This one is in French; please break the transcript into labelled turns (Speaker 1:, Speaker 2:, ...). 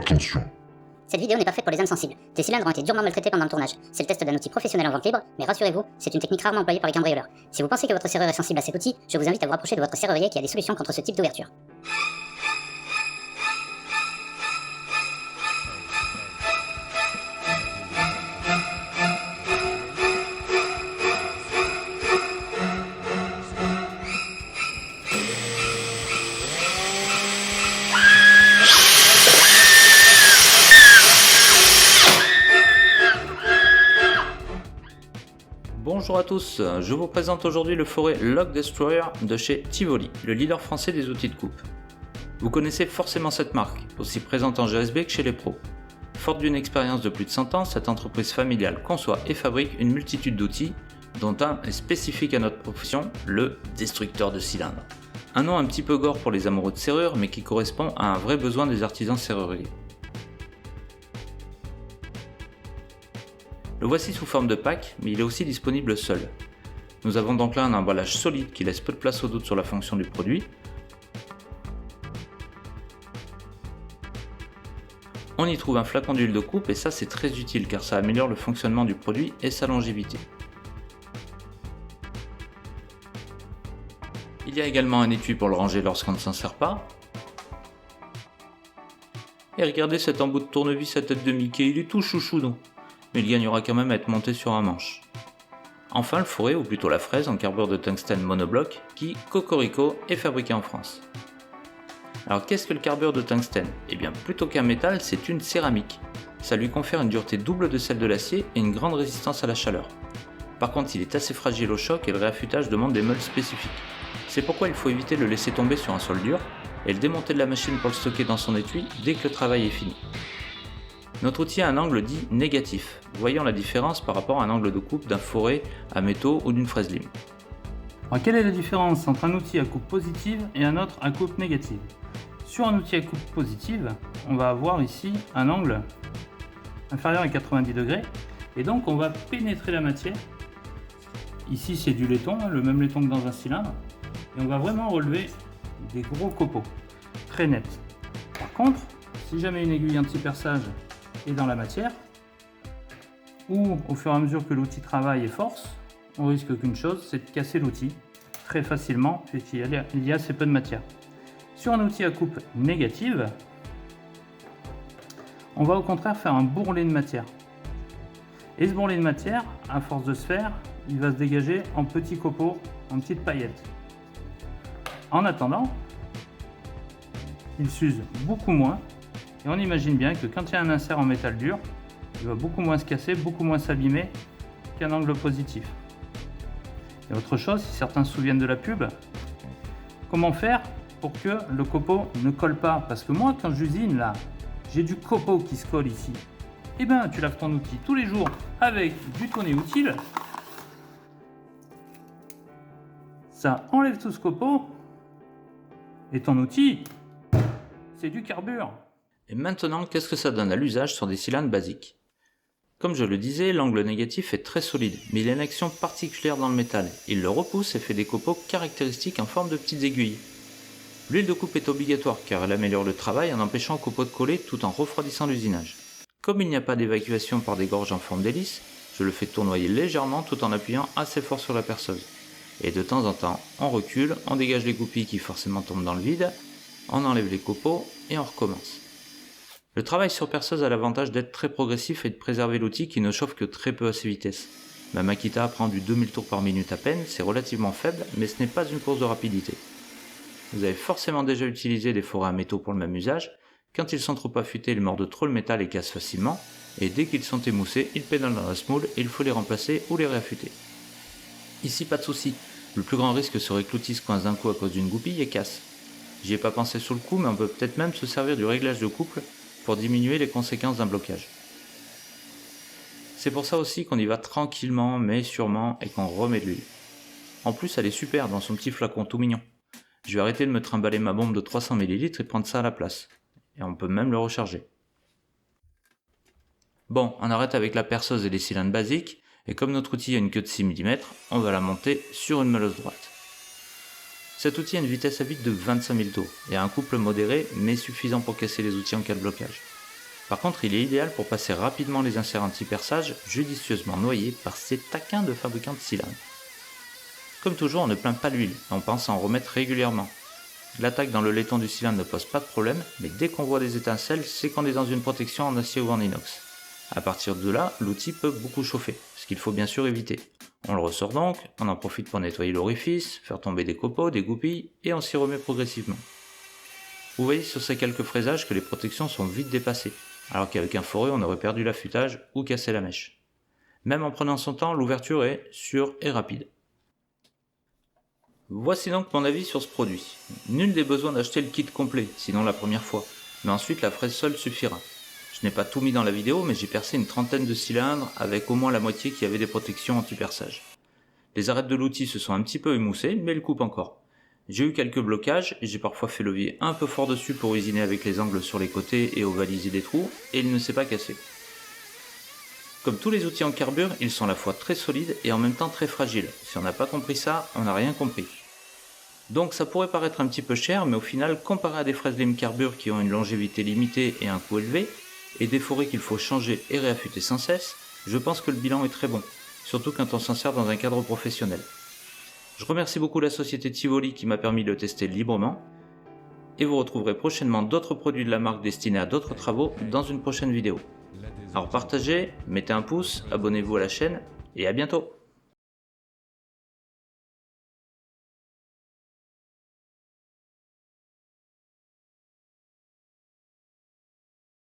Speaker 1: Attention.
Speaker 2: Cette vidéo n'est pas faite pour les âmes sensibles. Tes cylindres ont été durement maltraités pendant le tournage. C'est le test d'un outil professionnel en vente libre, mais rassurez-vous, c'est une technique rarement employée par les cambrioleurs. Si vous pensez que votre serrure est sensible à cet outil, je vous invite à vous rapprocher de votre serrurier qui a des solutions contre ce type d'ouverture.
Speaker 3: Bonjour à tous, je vous présente aujourd'hui le foret Lock Destroyer de chez Tivoli, le leader français des outils de coupe. Vous connaissez forcément cette marque, aussi présente en GSB que chez les pros. Forte d'une expérience de plus de 100 ans, cette entreprise familiale conçoit et fabrique une multitude d'outils, dont un est spécifique à notre profession, le destructeur de cylindres. Un nom un petit peu gore pour les amoureux de serrure, mais qui correspond à un vrai besoin des artisans serruriers. Le voici sous forme de pack, mais il est aussi disponible seul. Nous avons donc là un emballage solide qui laisse peu de place au doute sur la fonction du produit. On y trouve un flacon d'huile de coupe et ça c'est très utile car ça améliore le fonctionnement du produit et sa longévité. Il y a également un étui pour le ranger lorsqu'on ne s'en sert pas. Et regardez cet embout de tournevis à tête de Mickey, il est tout chouchou non ? Mais il gagnera quand même à être monté sur un manche. Enfin le foret, ou plutôt la fraise en carbure de tungstène monobloc, qui, cocorico, est fabriqué en France. Alors qu'est-ce que le carbure de tungstène ? Eh bien plutôt qu'un métal, c'est une céramique. Ça lui confère une dureté double de celle de l'acier et une grande résistance à la chaleur. Par contre il est assez fragile au choc et le réaffûtage demande des meules spécifiques. C'est pourquoi il faut éviter de le laisser tomber sur un sol dur et le démonter de la machine pour le stocker dans son étui dès que le travail est fini. Notre outil a un angle dit négatif, voyons la différence par rapport à un angle de coupe d'un foret à métaux ou d'une fraise lime.
Speaker 4: Alors, quelle est la différence entre un outil à coupe positive et un autre à coupe négative ? Sur un outil à coupe positive, on va avoir ici un angle inférieur à 90 degrés et donc on va pénétrer la matière. Ici c'est du laiton, le même laiton que dans un cylindre, et on va vraiment relever des gros copeaux, très nets. Par contre, si jamais une aiguille anti-perçage est dans la matière, ou au fur et à mesure que l'outil travaille et force, on risque qu'une chose, c'est de casser l'outil très facilement puisqu'il y a assez peu de matière. Sur un outil à coupe négative, on va au contraire faire un bourrelet de matière. Et ce bourrelet de matière, à force de se faire, il va se dégager en petits copeaux, en petites paillettes. En attendant, il s'use beaucoup moins. Et on imagine bien que quand il y a un insert en métal dur, il va beaucoup moins se casser, beaucoup moins s'abîmer qu'un angle positif. Et autre chose, si certains se souviennent de la pub, comment faire pour que le copeau ne colle pas ? Parce que moi, quand j'usine là, j'ai du copeau qui se colle ici. Eh bien, tu laves ton outil tous les jours avec du tonnet utile. Ça enlève tout ce copeau et ton outil, c'est du carbure.
Speaker 3: Et maintenant, qu'est-ce que ça donne à l'usage sur des cylindres basiques ? Comme je le disais, l'angle négatif est très solide, mais il a une action particulière dans le métal. Il le repousse et fait des copeaux caractéristiques en forme de petites aiguilles. L'huile de coupe est obligatoire car elle améliore le travail en empêchant le copeau de coller tout en refroidissant l'usinage. Comme il n'y a pas d'évacuation par des gorges en forme d'hélice, je le fais tournoyer légèrement tout en appuyant assez fort sur la perceuse. Et de temps en temps, on recule, on dégage les goupilles qui forcément tombent dans le vide, on enlève les copeaux et on recommence. Le travail sur perceuse a l'avantage d'être très progressif et de préserver l'outil qui ne chauffe que très peu à ses vitesses. Ma Makita prend du 2000 tours par minute à peine, c'est relativement faible, mais ce n'est pas une course de rapidité. Vous avez forcément déjà utilisé des forets à métaux pour le même usage. Quand ils sont trop affûtés, ils mordent trop le métal et cassent facilement, et dès qu'ils sont émoussés, ils pédalent dans la semoule et il faut les remplacer ou les réaffûter. Ici, pas de souci. Le plus grand risque serait que l'outil se coince d'un coup à cause d'une goupille et casse. J'y ai pas pensé sur le coup, mais on peut peut-être même se servir du réglage de couple pour diminuer les conséquences d'un blocage. C'est pour ça aussi qu'on y va tranquillement mais sûrement et qu'on remet de l'huile. En plus elle est super dans son petit flacon tout mignon. Je vais arrêter de me trimballer ma bombe de 300 ml et prendre ça à la place. Et on peut même le recharger. Bon, on arrête avec la perceuse et les cylindres basiques, et comme notre outil a une queue de 6 mm, on va la monter sur une meuleuse droite. Cet outil a une vitesse à vide de 25 000 tours et a un couple modéré mais suffisant pour casser les outils en cas de blocage. Par contre, il est idéal pour passer rapidement les inserts anti-perçage judicieusement noyés par ces taquins de fabricants de cylindres. Comme toujours, on ne plaint pas l'huile, on pense à en remettre régulièrement. L'attaque dans le laiton du cylindre ne pose pas de problème, mais dès qu'on voit des étincelles, c'est qu'on est dans une protection en acier ou en inox. À partir de là, l'outil peut beaucoup chauffer, ce qu'il faut bien sûr éviter. On le ressort donc, on en profite pour nettoyer l'orifice, faire tomber des copeaux, des goupilles, et on s'y remet progressivement. Vous voyez sur ces quelques fraisages que les protections sont vite dépassées, alors qu'avec un forêt on aurait perdu l'affûtage ou cassé la mèche. Même en prenant son temps, l'ouverture est sûre et rapide. Voici donc mon avis sur ce produit. Nul n'est besoin d'acheter le kit complet, sinon la première fois, mais ensuite la fraise seule suffira. Je n'ai pas tout mis dans la vidéo, mais j'ai percé une trentaine de cylindres avec au moins la moitié qui avait des protections anti-perçage. Les arêtes de l'outil se sont un petit peu émoussées, mais elles coupent encore. J'ai eu quelques blocages, et j'ai parfois fait levier un peu fort dessus pour usiner avec les angles sur les côtés et ovaliser des trous, et il ne s'est pas cassé. Comme tous les outils en carbure, ils sont à la fois très solides et en même temps très fragiles. Si on n'a pas compris ça, on n'a rien compris. Donc ça pourrait paraître un petit peu cher, mais au final, comparé à des fraises lime carbure qui ont une longévité limitée et un coût élevé, et des forêts qu'il faut changer et réaffûter sans cesse, je pense que le bilan est très bon, surtout quand on s'en sert dans un cadre professionnel. Je remercie beaucoup la société Tivoli qui m'a permis de le tester librement, et vous retrouverez prochainement d'autres produits de la marque destinés à d'autres travaux dans une prochaine vidéo. Alors partagez, mettez un pouce, abonnez-vous à la chaîne, et à bientôt!